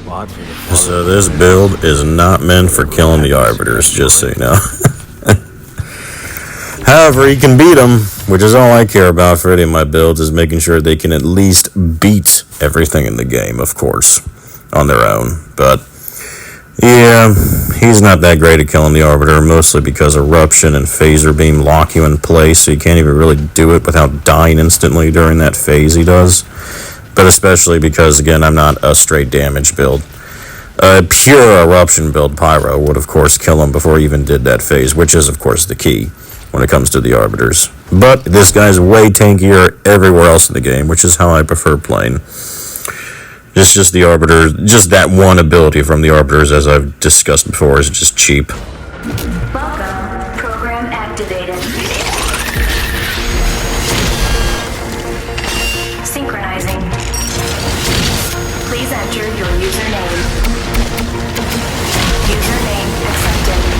So this build is not meant for killing the Arbiters, just so you know. However, you can beat them, which is all I care about for any of my builds, is making sure they can at least beat everything in the game, of course, on their own. But, yeah, he's not that great at killing the Arbiter, mostly because Eruption and Phaser Beam lock you in place, so you can't even really do it without dying instantly during that phase he does. But especially because, again, I'm not a straight damage build. A pure Eruption build Pyro would, of course, kill him before he even did that phase, which is, of course, the key when it comes to the Arbiters. But this guy's way tankier everywhere else in the game, which is how I prefer playing. Just the Arbiter, just that one ability from the Arbiters, as I've discussed before, is just cheap. Welcome. Program activated. Synchronizing. Please enter your username. Username accepted.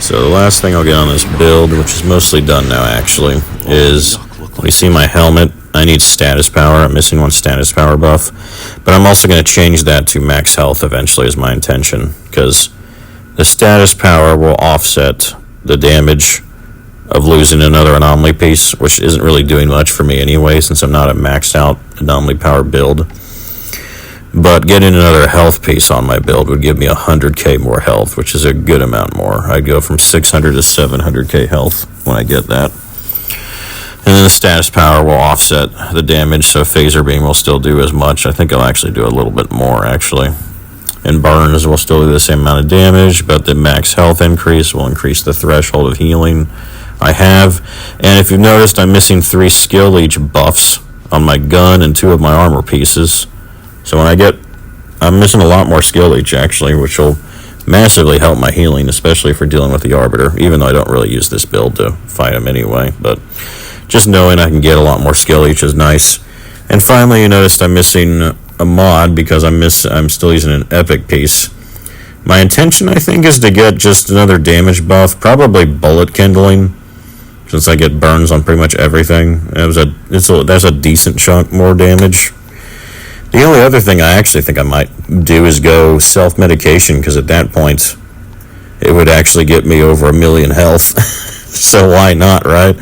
So the last thing I'll get on this build, which is mostly done now actually, is when you see my helmet, I need status power. I'm missing one status power buff, but I'm also going to change that to max health eventually is my intention, because the status power will offset the damage of losing another anomaly piece, which isn't really doing much for me anyway since I'm not a maxed out anomaly power build. But getting another health piece on my build would give me 100k more health, which is a good amount more. I'd go from 600 to 700k health when I get that. And then the status power will offset the damage, so Phaser Beam will still do as much. I think I'll actually do a little bit more, actually. And Burns will still do the same amount of damage, but the max health increase will increase the threshold of healing I have. And if you've noticed, I'm missing 3 skill leech buffs on my gun and 2 of my armor pieces. So when I'm missing a lot more skill leech actually, which will massively help my healing, especially for dealing with the Arbiter, even though I don't really use this build to fight him anyway. But just knowing I can get a lot more skill leech is nice. And finally, you noticed I'm missing a mod because I'm still using an epic piece. My intention, I think, is to get just another damage buff, probably bullet kindling, since I get burns on pretty much everything. That's a decent chunk more damage. The only other thing I actually think I might do is go self-medication, because at that point, it would actually get me over 1,000,000 health. So why not, right?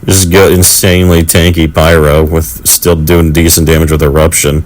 Just go insanely tanky Pyro with still doing decent damage with Eruption.